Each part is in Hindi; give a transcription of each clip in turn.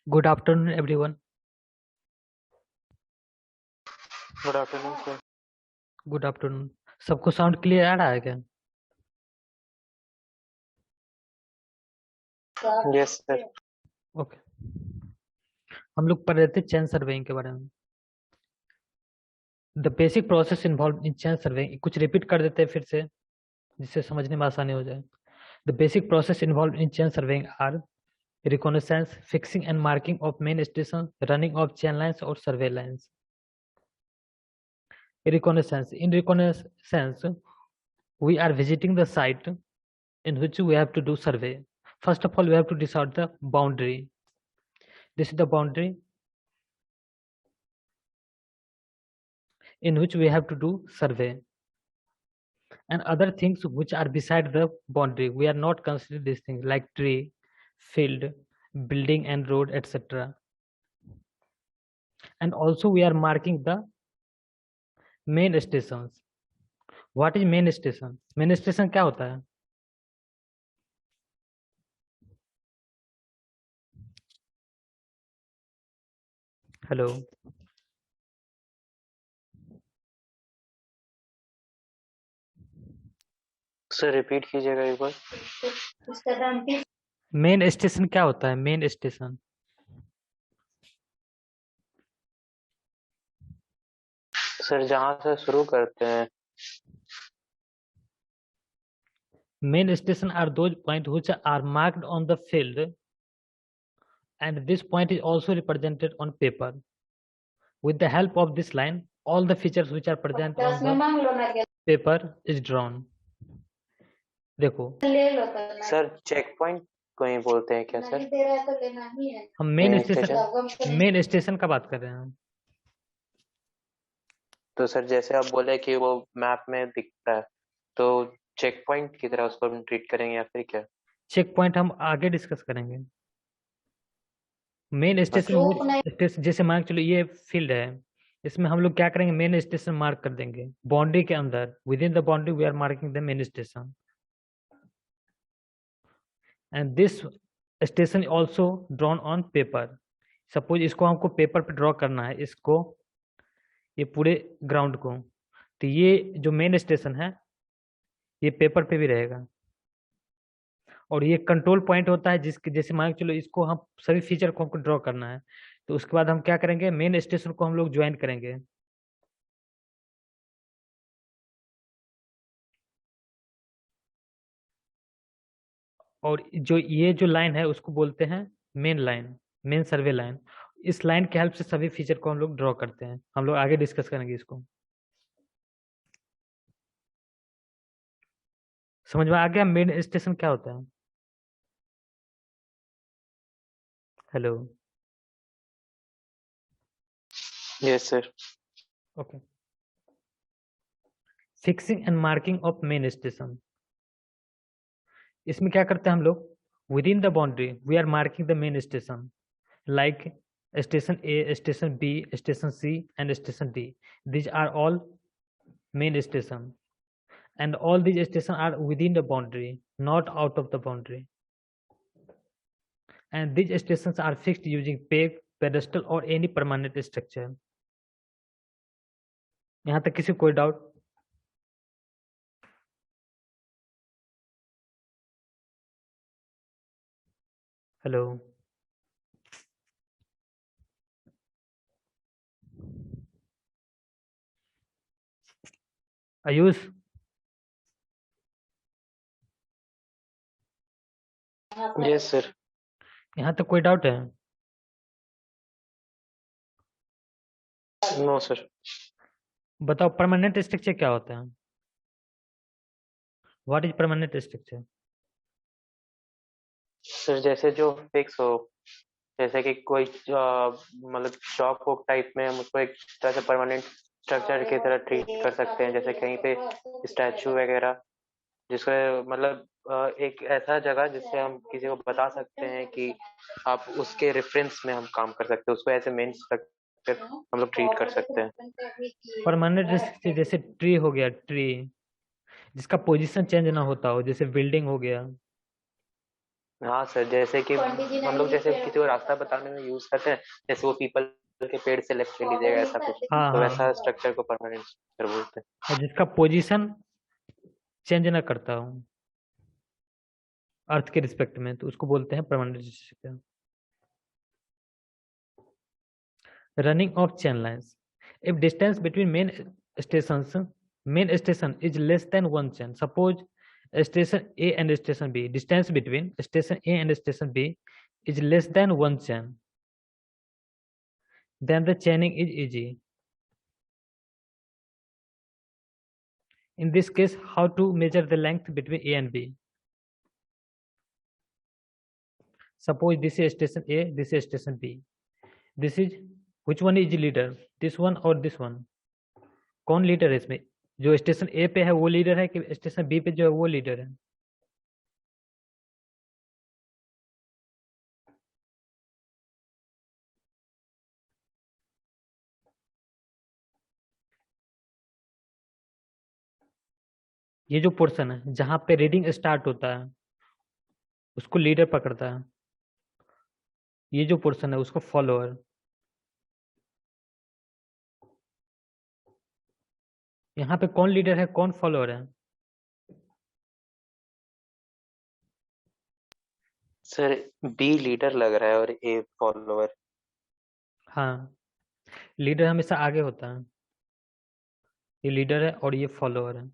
Good afternoon everyone. Good afternoon sir. Good afternoon. सबको साउंड क्लियर आ रहा है क्या? Yes sir. ओके। हम लोग पढ़ रहे थे चेन सर्वेइंग के बारे में। The basic process involve in chain surveying, कुछ रिपीट कर देते हैं फिर से जिससे समझने में आसानी हो जाए। The basic process involve in chain surveying are reconnaissance, fixing and marking of main station, running of chain lines और survey lines. Reconnaissance. In reconnaissance, we are visiting the site in which we have to do survey. First of all, we have to decide the boundary. This is the boundary in which we have to do survey. And other things which are beside the boundary, we are not considering these things like tree, field, building and road, etc. And also we are marking the main stations. What is main station? Main station क्या होता है? हेलो, सर रिपीट कीजिएगा एक बार। मेन स्टेशन क्या होता है? मेन स्टेशन सर जहाँ से शुरू करते हैं। main station are those points which are marked on the field, and this point is also represented on paper. With the help of this line, all the features which are present on the paper is drawn. देखो, सर चेक पॉइंट को ही बोलते हैं क्या सर? हम मेन स्टेशन। मेन स्टेशन का बात कर रहे हैं। तो सर जैसे आप बोले कि वो मैप में दिखता है, तो चेक पॉइंट की तरह उसको हम ट्रीट करेंगे या फिर क्या? चेक पॉइंट हम आगे डिस्कस करेंगे। मेन स्टेशन जैसे मान के चलो ये फील्ड है, इसमें हम लोग क्या करेंगे? मेन स्टेशन मार्क कर देंगे। बाउंड्री के अंदर, within the boundary we are marking the main station, and this station also drawn on paper. Suppose इसको हमको पेपर पे ड्रॉ करना है, इसको, ये पूरे ग्राउंड को, तो ये जो मेन स्टेशन है ये पेपर पे भी रहेगा। और ये कंट्रोल पॉइंट होता है जिसके, जैसे मान के चलो इसको हम सभी फीचर को हमको ड्रॉ करना है, तो उसके बाद हम क्या करेंगे? मेन स्टेशन को हम लोग ज्वाइन करेंगे। और जो ये जो लाइन है उसको बोलते हैं मेन लाइन, मेन सर्वे लाइन। इस लाइन के हेल्प से सभी फीचर को हम लोग ड्रॉ करते हैं। हम लोग आगे डिस्कस करेंगे इसको। समझ में आ गया मेन स्टेशन क्या होता है? Hello. Yes sir. Okay. Fixing and marking of main station, इसमें क्या करते हैं हम लोग? Within the boundary we are marking the main station, like station A, station B, station C, and station D. These are all main station, and all these stations are within the boundary, not out of the boundary. And these stations are fixed using peg, pedestal, or any permanent structure. यहाँ तक किसी कोई doubt? Hello, Ayush? Yes sir. यहाँ तक कोई डाउट है? No sir. बताओ परमानेंट स्ट्रक्चर क्या होता है? What is permanent structure? Sir जैसे जो फिक्स हो, जैसे कि कोई मतलब चौक वॉक टाइप में हम उसको एक तरह से परमानेंट स्ट्रक्चर की तरह ट्रीट कर सकते हैं। जैसे कहीं पे स्टैचू वगैरह, जिसको मतलब एक ऐसा जगह जिससे हम किसी को बता सकते हैं कि आप उसके रेफरेंस में हम काम कर सकते हैं, उसको ऐसे मेन स्ट्रक्चर हम लोग ट्रीट कर सकते हैं। परमानेंट स्ट्रक्चर जैसे ट्री हो गया, ट्री जिसका पोजीशन चेंज ना होता हो, जैसे बिल्डिंग हो गया। हाँ सर, जैसे कि हम लोग जैसे किसी को रास्ता बताने में यूज करते हैं, जैसे वो पीपल के पेड़ से लेफ्ट ले लीजिएगा ऐसा कुछ, हाँ तो वैसा हाँ, स्ट्रक्चर को परमानेंट स्ट्रक्चर बोलते हैं। और जिसका पोजीशन चेंज ना करता हूँ अर्थ के रिस्पेक्ट में, तो उसको बोलते हैं permanent structure. Running of chain lines. If distance between main station is less than one chain, suppose station A and station B, distance between station A and station B is less than one chain, then the chaining is easy. In this case, how to measure the length between A and B? Suppose this is station A, this is station B. This is, which one is leader? This one or this one? कौन लीडर है इसमें? जो स्टेशन ए पे है वो लीडर है कि स्टेशन बी पे जो है वो लीडर है? ये जो पोर्शन है जहां पे रीडिंग स्टार्ट होता है उसको लीडर पकड़ता है, ये जो पोर्शन है उसको फॉलोअर। यहाँ पे कौन लीडर है कौन फॉलोअर है? सर बी लीडर लग रहा है और ए फॉलोअर। हाँ, लीडर हमेशा आगे होता है, ये लीडर है और ये फॉलोअर है।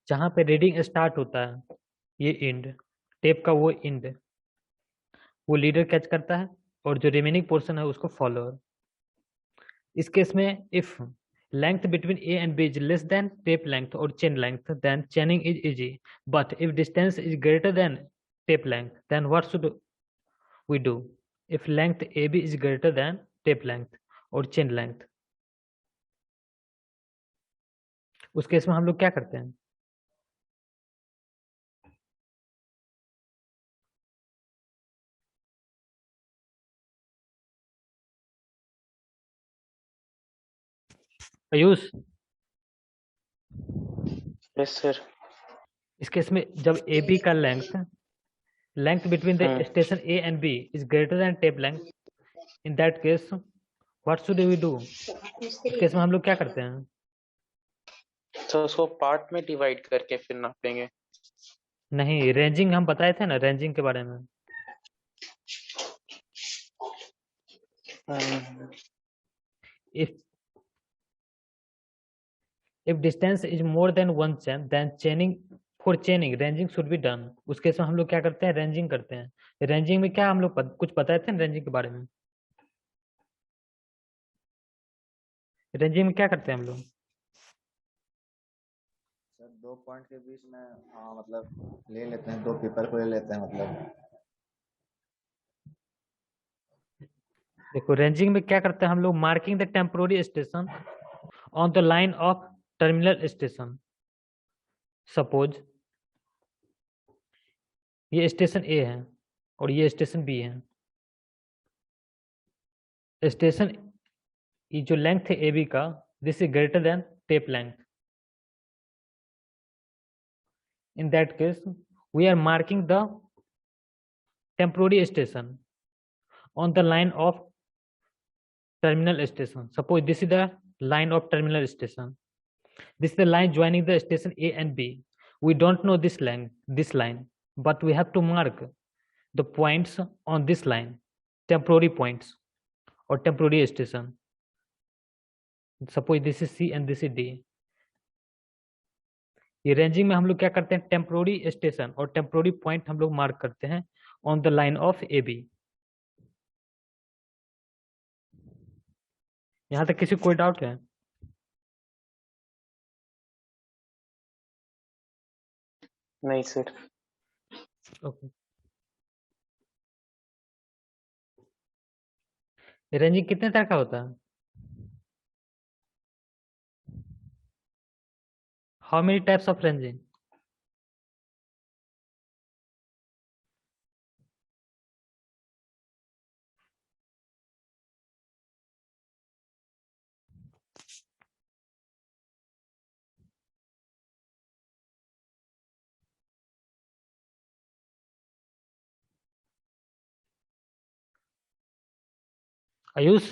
जहां पे रीडिंग स्टार्ट होता है ये इंड, टेप का वो इंड, वो लीडर कैच करता है और जो रिमेनिंग पोर्शन है उसको फॉलोअर। इस केस में if length between A and B is less than tape length or chain length, then chaining is easy. But if distance is greater than tape length, then what should we do? If length AB is greater than tape length or chain length, उस केस में हम लोग क्या करते हैं? Ayush, yes sir. इस केस में जब AB का length between the station A and B is greater than tape length, in that case what should we do? इस केस में हम लोग क्या करते हैं? तो उसको पार्ट में डिवाइड करके फिर नापेंगे। नहीं, रेंजिंग हम बताए थे ना, रेंजिंग के बारे में। if if distance is more than one chain, then chaining, for chaining ranging should be done. उस केस में हम लोग क्या करते हैं? रेंजिंग करते हैं। रेंजिंग में क्या हम लोग कुछ बताए थे रेंजिंग के बारे में? रेंजिंग में क्या करते हैं हम लोग? सर दो पॉइंट के बीच में मतलब ले लेते हैं, दो पेपर को ले लेते हैं मतलब। देखो, रेंजिंग में क्या करते हैं हम लोग? Marking the temporary station on the line of terminal station. Suppose ये स्टेशन ए है और ये स्टेशन बी है। स्टेशन ये जो लेंथ है ए बी का, this is greater than tape length. In that case, we are marking the temporary station on the line of terminal station. Suppose this is the line of terminal station. This is the line joining the station A and B. We don't know this line, but we have to mark the points on this line, temporary points or temporary station. Suppose this is C and this is D. ये रेंजिंग में हम लोग क्या करते हैं? टेम्पोररी स्टेशन और टेम्पोररी पॉइंट हम लोग मार्क करते हैं on the line of A B. यहाँ तक किसी कोई डाउट है? नहीं सर। ओके, रेंजिंग कितने तरह का होता है? How many types of ranging? Ayush,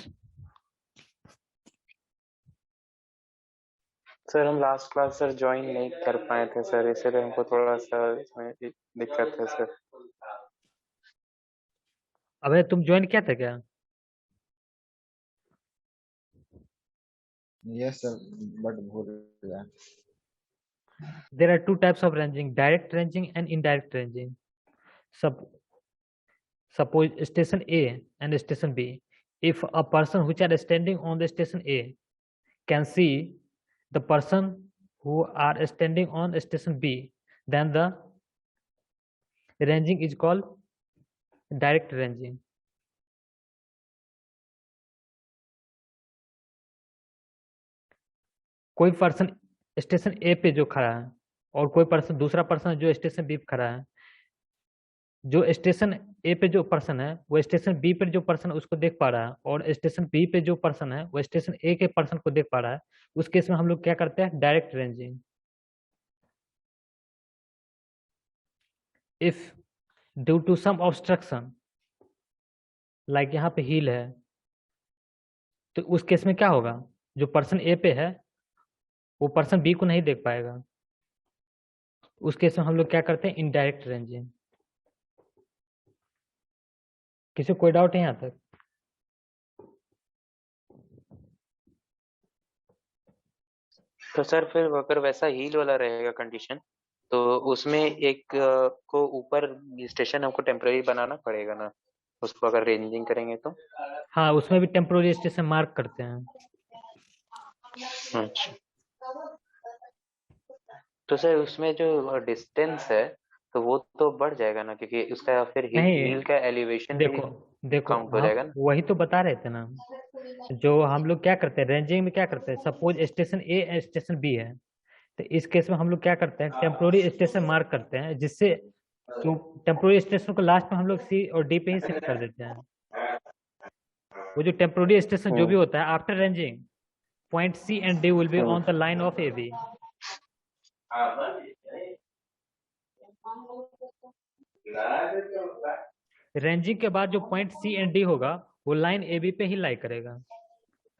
sir हम लास्ट क्लास सर ज्वाइन नहीं कर पाए थे सर, इसीलिए हमको थोड़ा सा इसमें दिक्कत है सर। अबे तुम ज्वाइन किया था क्या? यस सर, बट भूल गया। There are two types of ranging: direct ranging and indirect ranging. Sup- Suppose station A and station B. If a person which are standing on the station A can see the person who are standing on station B, then the ranging is called direct ranging. कोई पर्सन स्टेशन ए पे जो खड़ा है और कोई पर्सन, दूसरा पर्सन जो स्टेशन बी पे खड़ा है, जो स्टेशन ए पे जो पर्सन है वो स्टेशन बी पे जो पर्सन उसको देख पा रहा है, और स्टेशन बी पे जो पर्सन है वो स्टेशन ए के पर्सन को देख पा रहा है। उस केस में हम लोग क्या करते हैं? Direct ranging. If due to some obstruction, like यहाँ पे हील है, तो उस केस में क्या होगा? जो पर्सन ए पे है वो पर्सन बी को नहीं देख पाएगा। उस केस में हम लोग क्या करते हैं? Indirect ranging. किसी को कोई डाउट है यहाँ तक? तो सर फिर अगर वैसा हील वाला रहेगा कंडीशन, तो उसमें एक को ऊपर स्टेशन हमको टेम्पररी बनाना पड़ेगा ना, उसको अगर रेंजिंग करेंगे तो? हाँ, उसमें भी टेम्पोररी स्टेशन मार्क करते हैं। अच्छा, तो सर उसमें जो डिस्टेंस है तो वो तो बढ़ जाएगा ना, क्योंकि उसका फिर हील नहीं, का एलिवेशन भी देखो देखो, काउंट हो जाएगा हम ना। वही तो बता रहे थे ना। जो हम लोग क्या करते हैं रेंजिंग में, क्या करते हैं? Suppose station A and station B है, तो इस केस में हम लोग क्या करते हैं? टेम्पोररी स्टेशन मार्क करते हैं, जिससे जो टेम्पोररी स्टेशन को लास्ट में हम लोग सी और डी पे ही शिफ्ट कर देते हैं। वो जो टेम्पोररी स्टेशन जो भी होता है after ranging, point C and D will be on the line of A B. Ranging के बाद जो पॉइंट सी एंड डी होगा वो लाइन ए बी पे ही लाई करेगा।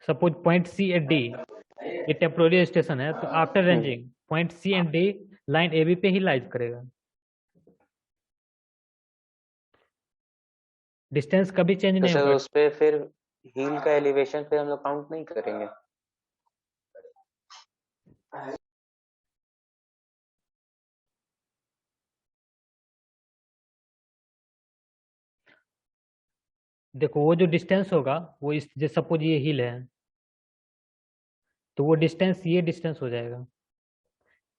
Suppose point C and D ये टेम्पोररी स्टेशन है, तो after ranging point C and D line A B पे ही लाइज करेगा। डिस्टेंस कभी चेंज तो नहीं सर होगा। उस पे फिर हील का एलिवेशन फिर हम लोग काउंट नहीं करेंगे? देखो वो जो डिस्टेंस होगा वो इस, जैसे सपोज ये हिल है, तो वो डिस्टेंस ये डिस्टेंस हो जाएगा।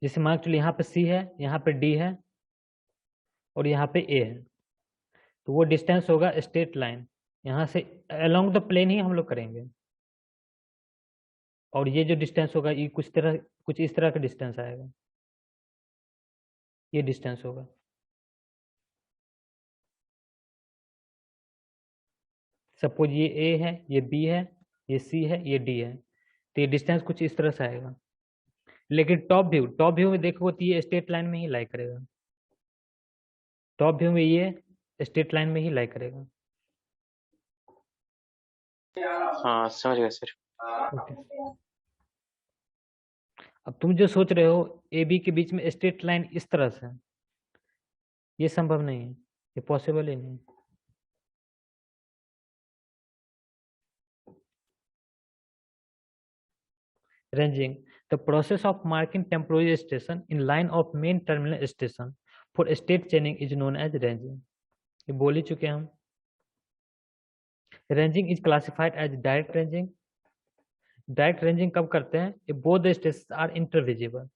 जैसे मान चलो यहाँ पे सी है, यहाँ पे डी है और यहाँ पे ए है, तो वो डिस्टेंस होगा स्ट्रेट लाइन, यहाँ से अलोंग द प्लेन ही हम लोग करेंगे। और ये जो डिस्टेंस होगा ये कुछ इस तरह का डिस्टेंस आएगा, ये डिस्टेंस होगा। सपोज ये ए है, ये बी है, ये सी है, ये डी है, तो ये डिस्टेंस कुछ इस तरह से आएगा। लेकिन टॉप व्यू में देखो तो ये स्ट्रेट लाइन में ही लाई करेगा। टॉप व्यू में ये स्ट्रेट लाइन में ही लाई करेगा। हाँ समझ गया सर। ओके। अब तुम जो सोच रहे हो ए बी के बीच में स्ट्रेट लाइन इस तरह से, ये संभव नहीं है, ये पॉसिबल ही नहीं। Ranging, the process of marking temporary station in line of main terminal station for state chaining is known as ranging. ये बोल ही चुके हैं हम। Ranging is classified as direct ranging. Direct ranging कब करते हैं? ये बोथ स्टेशन आर इंटरविजिबल,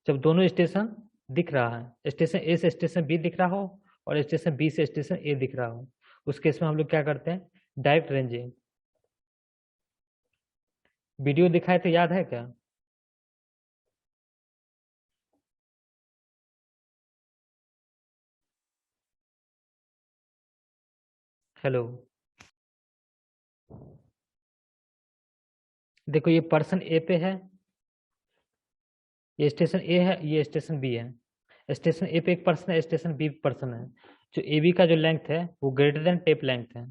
जब दोनों स्टेशन दिख रहा है, स्टेशन ए से स्टेशन बी दिख रहा हो और स्टेशन बी से स्टेशन ए दिख रहा हो, उस केस में हम लोग क्या करते हैं? Direct ranging. वीडियो दिखाए तो याद है क्या? हेलो, देखो ये पर्सन ए पे है, ये स्टेशन ए है, ये स्टेशन बी है। स्टेशन ए पे एक पर्सन है, स्टेशन बी पर्सन है। जो ए बी का जो लेंथ है वो ग्रेटर देन टेप लेंथ है।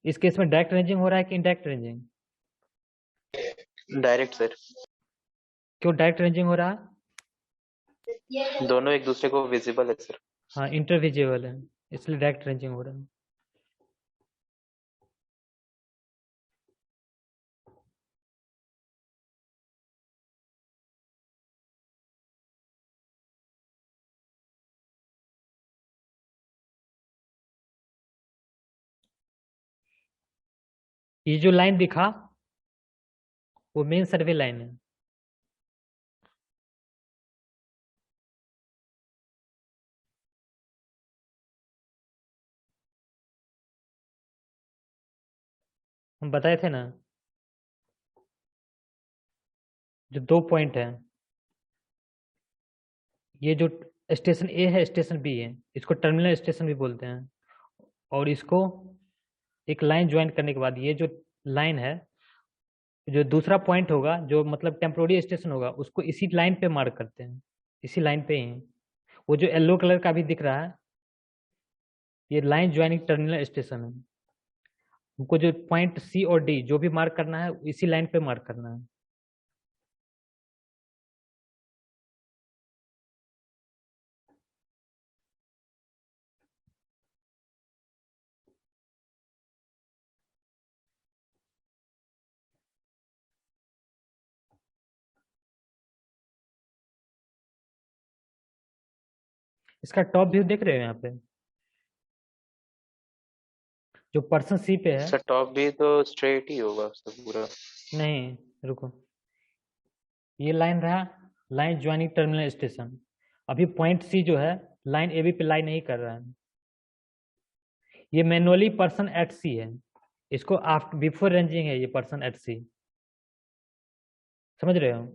इस केस में डायरेक्ट रेंजिंग हो रहा है कि इनडायरेक्ट रेंजिंग? डायरेक्ट सर, क्यों डायरेक्ट रेंजिंग हो रहा है? दोनों एक दूसरे को विजिबल है सर। हाँ, इंटरविजिबल है, इसलिए डायरेक्ट रेंजिंग हो रहा है। ये जो लाइन दिखा वो मेन सर्वे लाइन है। हम बताए थे ना, जो 2 पॉइंट है, ये जो स्टेशन ए है, स्टेशन बी है, इसको टर्मिनल स्टेशन भी बोलते हैं। और इसको एक लाइन ज्वाइन करने के बाद ये जो लाइन है, जो दूसरा पॉइंट होगा, जो मतलब टेम्पोररी स्टेशन होगा, उसको इसी लाइन पे मार्क करते हैं, इसी लाइन पे ही। वो जो येलो कलर का भी दिख रहा है, ये लाइन ज्वाइनिंग टर्मिनल स्टेशन है। हमको जो पॉइंट सी और डी जो भी मार्क करना है, इसी लाइन पे मार्क करना है। इसका टॉप व्यू देख रहे हो यहाँ पे, जो पर्सन सी पे है। सर टॉप भी तो स्ट्रेट ही होगा सर पूरा। नहीं, रुको, ये लाइन रहा लाइन ज्वाइनिंग टर्मिनल स्टेशन। अभी पॉइंट सी जो है, लाइन ए बी पे लाइन नहीं कर रहा है, ये मैनुअली पर्सन एट सी है। इसको आफ्टर बिफोर रेंजिंग है ये पर्सन एट सी, समझ रहे हो?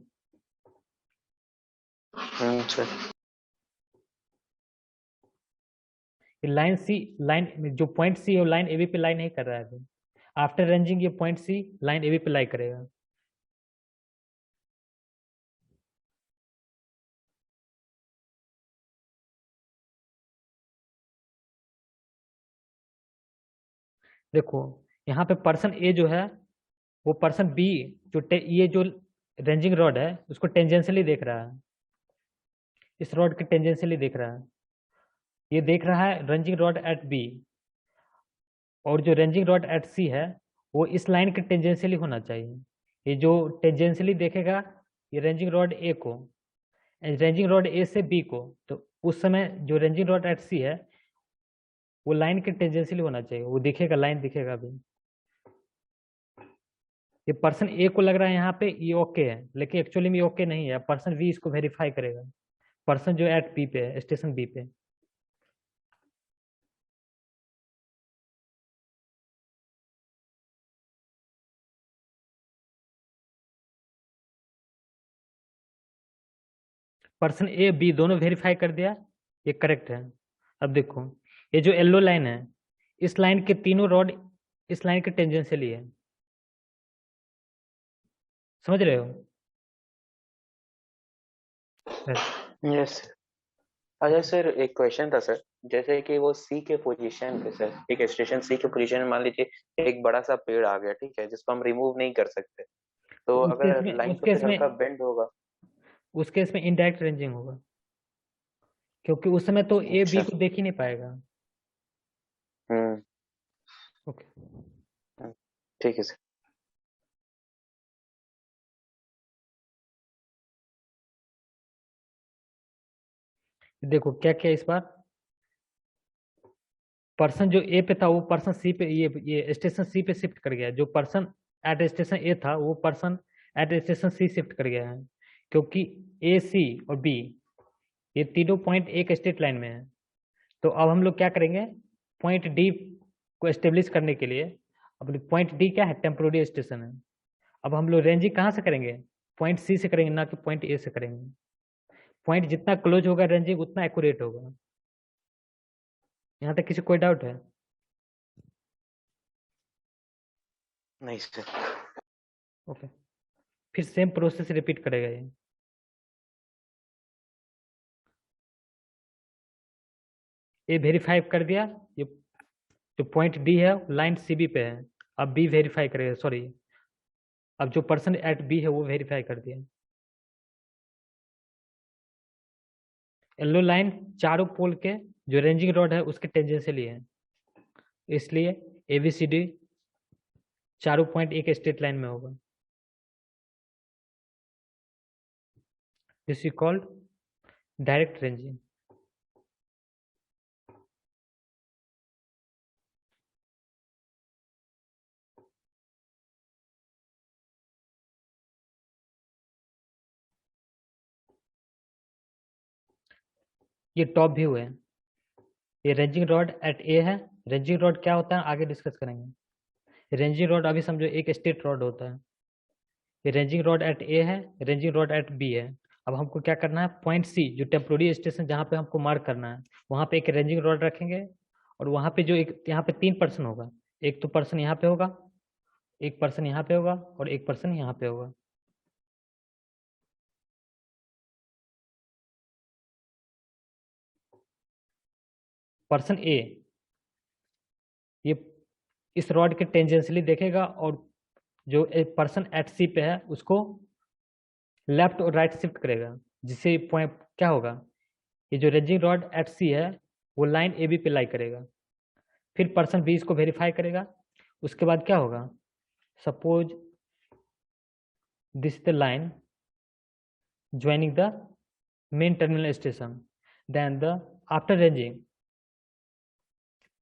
सर ये लाइन सी, लाइन जो पॉइंट सी है वो लाइन ए बी पे लाइन नहीं कर रहा है अभी। आफ्टर रेंजिंग ये point C line A B पे लाई करेगा। देखो, यहाँ पे पर्सन ए जो है, वो पर्सन बी जो ये जो रेंजिंग रॉड है उसको टेंजेंशियली देख रहा है, इस रॉड के टेंजेंशियली देख रहा है। ये देख रहा है रेंजिंग रॉड एट बी, और जो रेंजिंग रॉड एट सी है वो इस लाइन के टेंजेंशियली होना चाहिए। ये जो टेंजेंशियली देखेगा ये रेंजिंग रॉड ए को, रेंजिंग रॉड ए से बी को, तो उस समय जो रेंजिंग रॉड एट सी है वो लाइन के टेंजेंशियली होना चाहिए, वो दिखेगा, लाइन दिखेगा अभी। ये पर्सन ए को लग रहा है यहाँ पे ये ओके है, लेकिन एक्चुअली में ये ओके नहीं है। पर्सन बी इसको वेरीफाई करेगा, पर्सन जो एट बी पे है, स्टेशन बी पे। पर्सन ए बी दोनों वेरीफाई कर दिया, ये करेक्ट है। अब देखो, ये जो येलो लाइन है, इस लाइन के तीनों रॉड इस लाइन के टेंजेंशियली है, समझ रहे हो? Yes sir. अच्छा सर, एक क्वेश्चन था सर। जैसे कि वो सी के पोजीशन पे सर, ठीक है, स्टेशन सी के पोजीशन में मान लीजिए एक बड़ा सा पेड़ आ गया, ठीक है, जिसको हम रिमूव नहीं कर सकते, तो उस केस अगर में लाइन उस तो केस फिर में हल्का बेंड होगा। उस केस में इनडायरेक्ट रेंजिंग होगा, क्योंकि उस समय तो ए बी अच्छा। को देख ही नहीं पाएगा। हम्म। ओके, हम्म, ठीक है सर। देखो क्या क्या इस बार, पर्सन जो ए पे था वो पर्सन सी पे, ये स्टेशन सी पे शिफ्ट कर गया। जो पर्सन एट स्टेशन ए था वो person at station C shift कर गया है, क्योंकि ए सी और बी ये तीनों पॉइंट एक स्ट्रेट लाइन में है। तो अब हम लोग क्या करेंगे, पॉइंट डी को एस्टेब्लिश करने के लिए, अब पॉइंट डी क्या है, टेम्पोररी स्टेशन है। अब हम लोग रेंजिंग कहाँ से करेंगे, पॉइंट सी से करेंगे, ना कि पॉइंट ए से करेंगे। पॉइंट जितना क्लोज होगा रेंजिंग उतना एक्यूरेट होगा। यहाँ तक किसी कोई डाउट है? नहीं सर। ओके, फिर सेम प्रोसेस रिपीट करेगा ये वेरीफाई कर दिया, ये जो पॉइंट डी है लाइन सी बी पे है। अब बी वेरीफाई करेगा, सॉरी, अब जो पर्सन एट बी है वो वेरीफाई कर दिया। येलो लाइन चारों पोल के जो रेंजिंग रॉड है उसके टेंजेंशियली है, इसलिए एबीसीडी चारों पॉइंट एक स्ट्रेट लाइन में होगा। This is called direct ranging. ये टॉप व्यू है, ये रेंजिंग रॉड एट ए है। रेंजिंग रॉड क्या होता है आगे डिस्कस करेंगे। रेंजिंग रॉड अभी समझो एक स्ट्रेट रॉड होता है। ये रेंजिंग रॉड एट ए है, रेंजिंग रॉड एट बी है। अब हमको क्या करना है, पॉइंट सी जो टेम्पोररी स्टेशन जहाँ पे हमको मार्क करना है वहाँ पे एक रेंजिंग रॉड रखेंगे, और वहाँ पे जो एक यहाँ पे 3 पर्सन होगा, एक तो पर्सन यहाँ पे होगा, एक पर्सन यहाँ पे होगा, और एक पर्सन यहाँ पे होगा। पर्सन ए ये इस रॉड के टेंजेंशियली देखेगा, और जो पर्सन एट सी पे है उसको लेफ्ट और राइट शिफ्ट करेगा, जिससे पॉइंट क्या होगा, ये जो रेंजिंग रॉड एट सी है वो लाइन ए बी पे लाई करेगा। फिर पर्सन बी इसको वेरीफाई करेगा। उसके बाद क्या होगा, suppose this the line joining the main terminal station, then the after ranging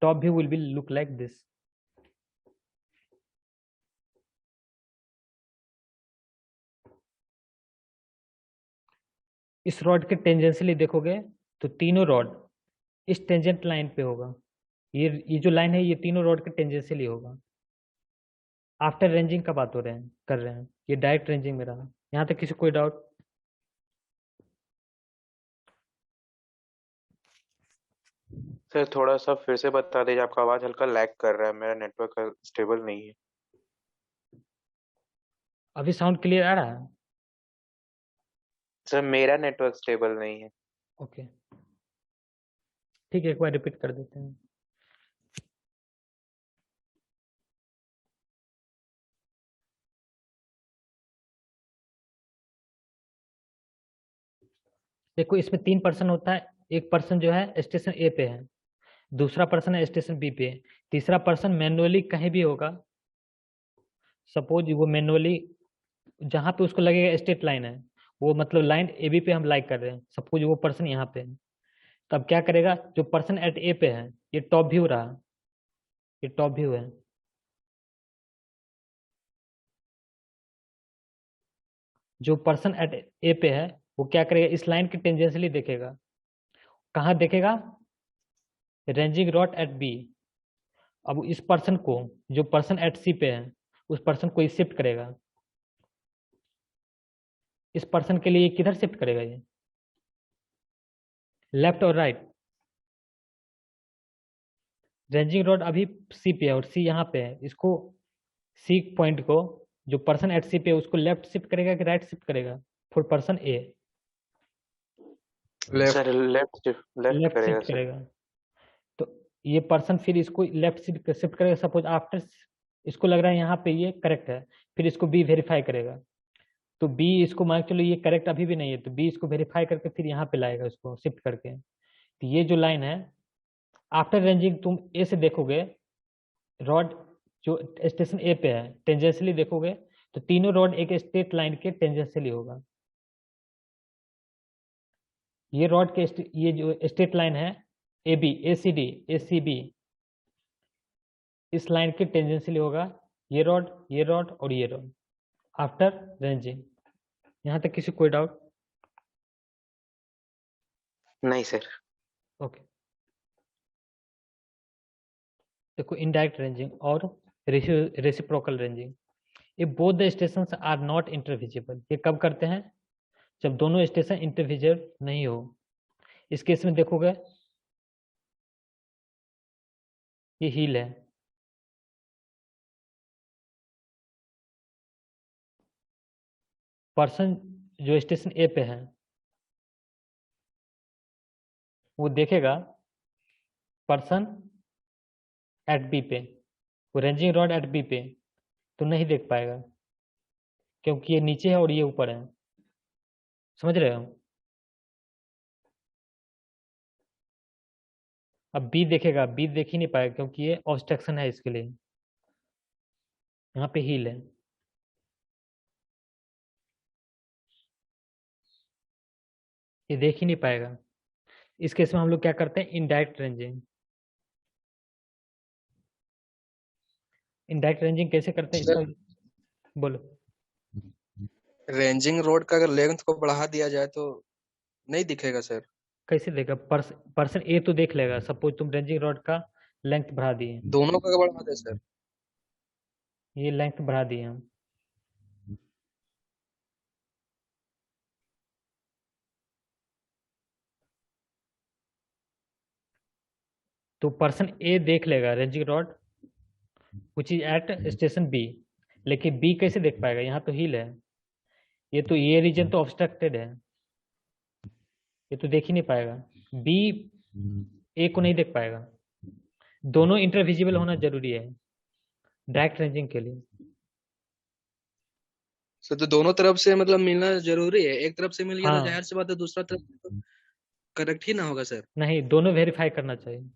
top view will be look like this। इस रॉड के टेंजेंशियली देखोगे तो तीनों रॉड इस टेंजेंट लाइन पे होगा। ये जो लाइन है ये तीनों रॉड के टेंजेंशियली होगा। आफ्टर रेंजिंग का बात हो रहे हैं कर रहे हैं, ये डायरेक्ट रेंजिंग में रहा। यहाँ तक किसी कोई डाउट? सर थोड़ा सा फिर से बता दीजिए, आपका आवाज हल्का लैग कर रहा है, मेरा नेटवर्क स्टेबल नहीं है। अभी साउंड क्लियर आ रहा है? सर मेरा नेटवर्क स्टेबल नहीं है। ओके ठीक है, एक बार रिपीट कर देते हैं। देखो इसमें 3 पर्सन होता है। एक पर्सन जो है स्टेशन ए पे है, दूसरा पर्सन है स्टेशन बी पे, तीसरा पर्सन मैनुअली कहीं भी होगा। सपोज वो मैनुअली जहाँ पे उसको लगेगा स्ट्रेट लाइन है, वो मतलब लाइन ए बी पे हम लाइक कर रहे हैं, सपोज वो पर्सन यहाँ पे है, तब क्या करेगा, जो पर्सन एट ए पे है ये टॉप व्यू रहा, ये टॉप व्यू है। जो पर्सन एट ए पे है वो क्या करेगा, इस लाइन की टेंजेंशियली देखेगा। कहाँ देखेगा, रेंजिंग रॉड एट बी। अब इस पर्सन को, जो पर्सन एट सी पे है उस पर्सन को शिफ्ट करेगा। इस पर्सन के लिए किधर शिफ्ट करेगा, ये लेफ्ट और राइट। रेंजिंग रॉड अभी सी पे है और सी यहाँ पे है, इसको सी पॉइंट को जो पर्सन एट सी पे है उसको लेफ्ट शिफ्ट करेगा कि राइट शिफ्ट करेगा for person A? Sir left left करेगा शिफ्ट सर। करेगा। तो ये पर्सन फिर इसको लेफ्ट शिफ्ट करेगा। सपोज आफ्टर इसको लग रहा है यहाँ पे ये करेक्ट है, फिर इसको बी वेरीफाई करेगा। तो बी इसको मान के चलो ये करेक्ट अभी भी नहीं है, तो बी इसको वेरीफाई करके फिर यहाँ पे लाएगा इसको शिफ्ट करके। तो ये जो लाइन है आफ्टर रेंजिंग, तुम ए से देखोगे रॉड जो स्टेशन ए पे है टेंजेंशियली देखोगे तो तीनों रॉड एक स्ट्रेट लाइन के टेंजेंशियली होगा। ये रॉड के ये जो स्ट्रेट लाइन है A B A C D A C B, इस लाइन के टेंजेंशियली होगा ये रॉड, ये रॉड और ये रॉड आफ्टर रेंजिंग। यहाँ तक किसी कोई डाउट? नहीं सर। ओके देखो इनडायरेक्ट रेंजिंग और रेसिप्रोकल रेंजिंग, ये both the stations are not intervisible. ये कब करते हैं, जब दोनों स्टेशन इंटरविजिबल नहीं हो। इस केस में देखोगे ये हील है, पर्सन जो स्टेशन ए पे है वो देखेगा पर्सन एट बी पे, वो रेंजिंग रॉड एट बी पे तो नहीं देख पाएगा, क्योंकि ये नीचे है और ये ऊपर है। समझ रहे हो? अब बी देखेगा, बी देख ही नहीं पाएगा क्योंकि ये ऑब्स्ट्रक्शन है इसके लिए, यहाँ पे हील है। ये देख ही नहीं पाएगा। इस केस में हम लोग क्या करते हैं, इनडायरेक्ट रेंजिंग। इनडायरेक्ट रेंजिंग कैसे करते हैं इसका? सर बोलो। रेंजिंग रोड का अगर लेंथ को बढ़ा दिया जाए तो नहीं दिखेगा सर? कैसे देगा? पर्सन ए तो देख लेगा, सपोज तुम रेंजिंग रॉड का लेंथ बढ़ा दिए, दोनों का बढ़ा दे सर? ये लेंथ बढ़ा दिए हम, तो पर्सन ए देख लेगा ranging rod which is at station B, लेकिन बी कैसे देख पाएगा? यहाँ तो हिल है, ये तो ये रीजन तो ऑब्स्ट्रक्टेड है, ये तो देख ही नहीं पाएगा। बी ए को नहीं देख पाएगा। दोनों इंटरविजिबल होना जरूरी है डायरेक्ट रेंजिंग के लिए। सर तो दोनों तरफ से मतलब मिलना जरूरी है? एक तरफ से मिल गया तो हाँ, जाहिर सी बात है दूसरा तरफ तो करेक्ट ही ना होगा सर? नहीं, दोनों वेरीफाई करना चाहिए।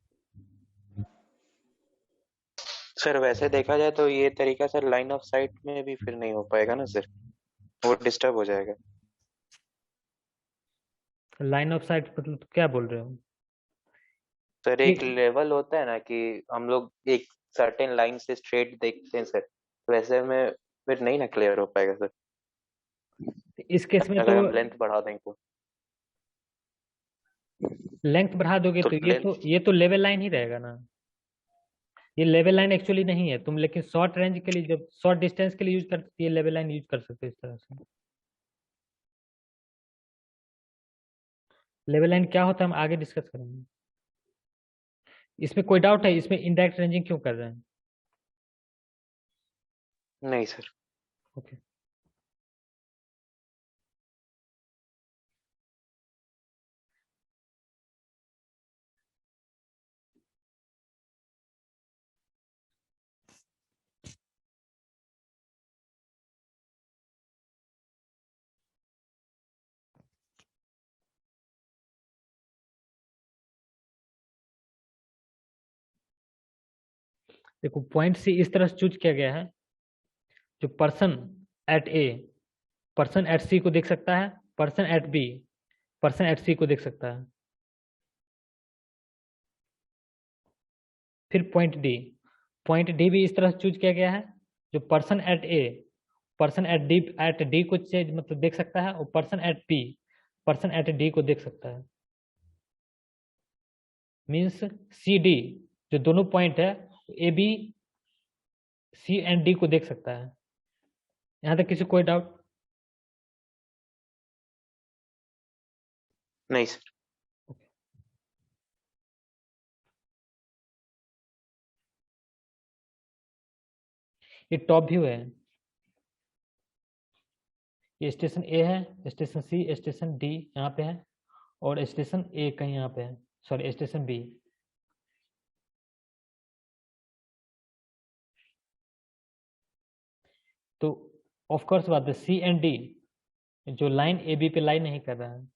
सर वैसे देखा जाए तो ये तरीका सर लाइन ऑफ साइट में भी फिर नहीं हो पाएगा ना सर, वो डिस्टर्ब हो जाएगा। लाइन ऑफ साइट मतलब क्या बोल रहे हो? सर एक ये लेवल होता है ना कि हम लोग एक सर्टेन लाइन से स्ट्रेट देखते हैं सर, तो वैसे में फिर नहीं ना क्लियर हो पाएगा सर, इस केस में अगर तो हम लेंथ बढ़ा दें तो। लेंथ बढ़ा दोगे तो तो लेंथ ये तो लेवल लाइन ही रहेगा ना। ये लेवल लाइन एक्चुअली नहीं है तुम, लेकिन शॉर्ट रेंज के लिए, जब शॉर्ट डिस्टेंस के लिए यूज करते हो, ये लेवल लाइन यूज कर सकते हो इस तरह से। लेवल लाइन क्या होता है हम आगे डिस्कस करेंगे। इसमें कोई डाउट है? इसमें इनडायरेक्ट रेंजिंग क्यों कर रहे हैं? नहीं सर। ओके। देखो, पॉइंट सी इस तरह से चूज किया गया है, जो person at A person at C को देख सकता है, person at B person at C को देख सकता है। फिर पॉइंट डी भी इस तरह से चूज किया गया है, जो person at A person at D को मतलब देख सकता है, और person at B person at D को देख सकता है। मीन्स सी डी जो दोनों पॉइंट है, A B C and D को देख सकता है। यहाँ तक किसी कोई डाउट? नहीं सर। ये टॉप व्यू है, ये स्टेशन ए है, स्टेशन सी, स्टेशन डी यहाँ पे है, और स्टेशन ए कहीं यहाँ पे है, सॉरी स्टेशन बी। तो ऑफ कोर्स बात है, सी एंड डी जो लाइन ए बी पे लाइन नहीं कर रहा है,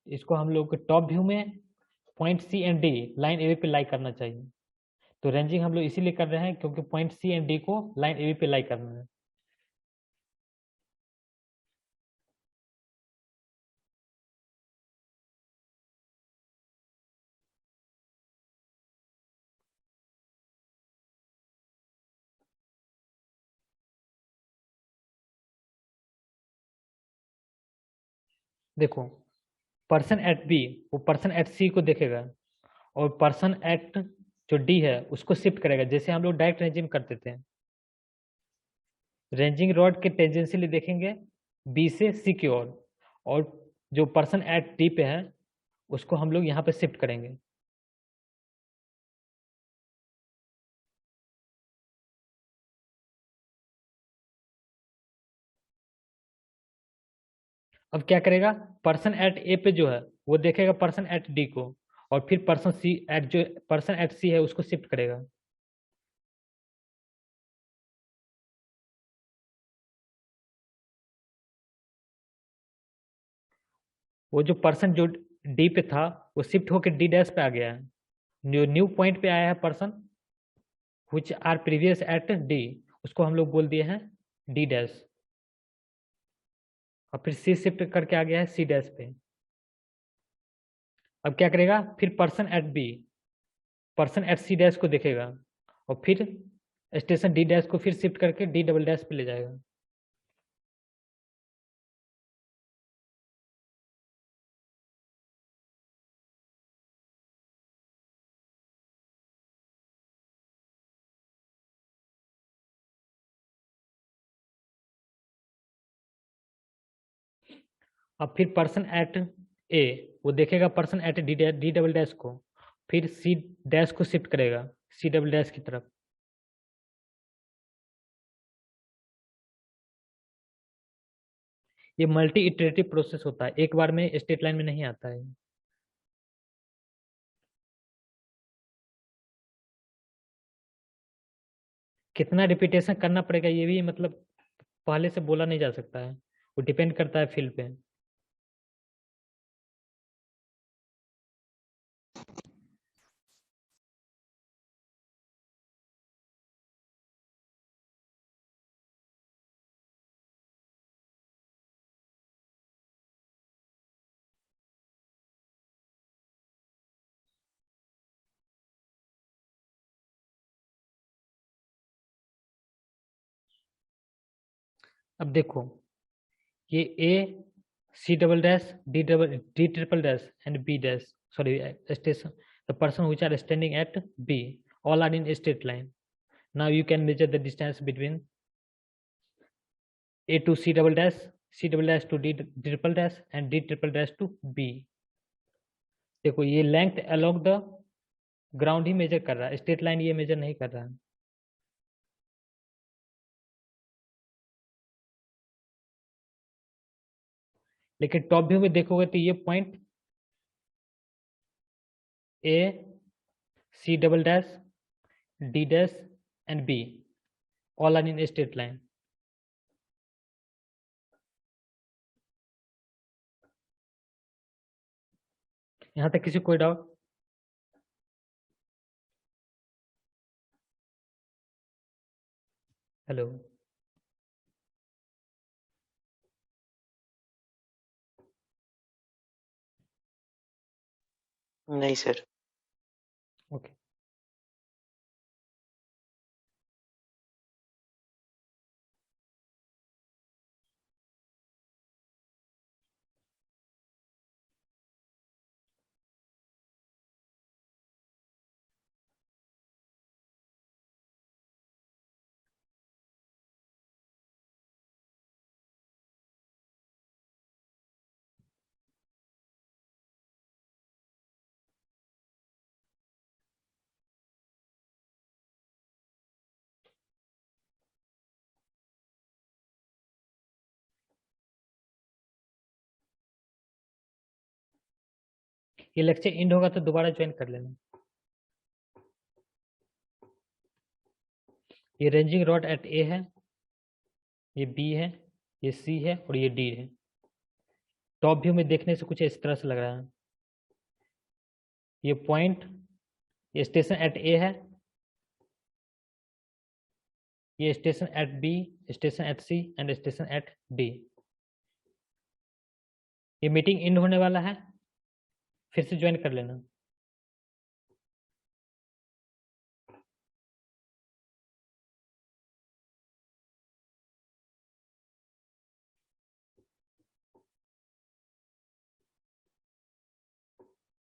इसको हम लोग टॉप व्यू में point C and D line A B पे लाई करना चाहिए। तो रेंजिंग हम लोग इसीलिए कर रहे हैं क्योंकि पॉइंट सी एंड डी को लाइन ए बी पे लाई करना है। देखो, पर्सन एट बी वो पर्सन एट सी को देखेगा, और पर्सन एट जो डी है उसको शिफ्ट करेगा, जैसे हम लोग डायरेक्ट रेंजिंग करते थे। रेंजिंग रॉड के टेंजेंशियली देखेंगे बी से सी की ओर, और जो पर्सन एट डी पे है उसको हम लोग यहाँ पे शिफ्ट करेंगे। अब क्या करेगा, पर्सन एट ए पे जो है वो देखेगा पर्सन एट डी को, और फिर पर्सन एट सी है उसको शिफ्ट करेगा। वो जो पर्सन जो डी पे था वो शिफ्ट होकर डी डैश पे आ गया है। जो न्यू पॉइंट पे आया है person which are previous at D, उसको हम लोग बोल दिए हैं डी डैश, और फिर सी शिफ्ट करके आ गया है सी डैश पे। अब क्या करेगा, फिर person at B, person at C dash को देखेगा और फिर स्टेशन डी डैश को फिर शिफ्ट करके डी डबल डैश पे ले जाएगा। अब फिर पर्सन एट ए वो देखेगा person at D double dash को, फिर सी डैश को शिफ्ट करेगा सी डबल डैश की तरफ। ये मल्टी इटरेटिव प्रोसेस होता है, एक बार में स्ट्रेट लाइन में नहीं आता है। कितना रिपीटेशन करना पड़ेगा ये भी मतलब पहले से बोला नहीं जा सकता है, वो डिपेंड करता है फील्ड पे। अब देखो ये A C double dash D triple dash and B dash, sorry station, the person which are standing at B all are in a straight line. Now you can measure the distance between A to C double dash, C double dash to D triple dash and D triple dash to B. देखो ये लेंथ along the ग्राउंड ही मेजर कर रहा है, स्ट्रेट लाइन ये मेजर नहीं कर रहा है। लेकिन टॉप व्यू में देखोगे तो ये point A C double dash D dash and B all are in straight line. यहां तक किसी कोई डाउट? हेलो, नहीं सर। ओके। ये लेक्चर एंड होगा तो दोबारा ज्वाइन कर लेना। ये रेंजिंग रॉड एट ए है, ये बी है, ये सी है और ये डी है। टॉप व्यू में देखने से कुछ इस तरह से लग रहा है। ये पॉइंट, ये स्टेशन एट ए है, ये station at B, station at C and station at D. ये मीटिंग एंड होने वाला है, फिर से ज्वाइन कर लेना।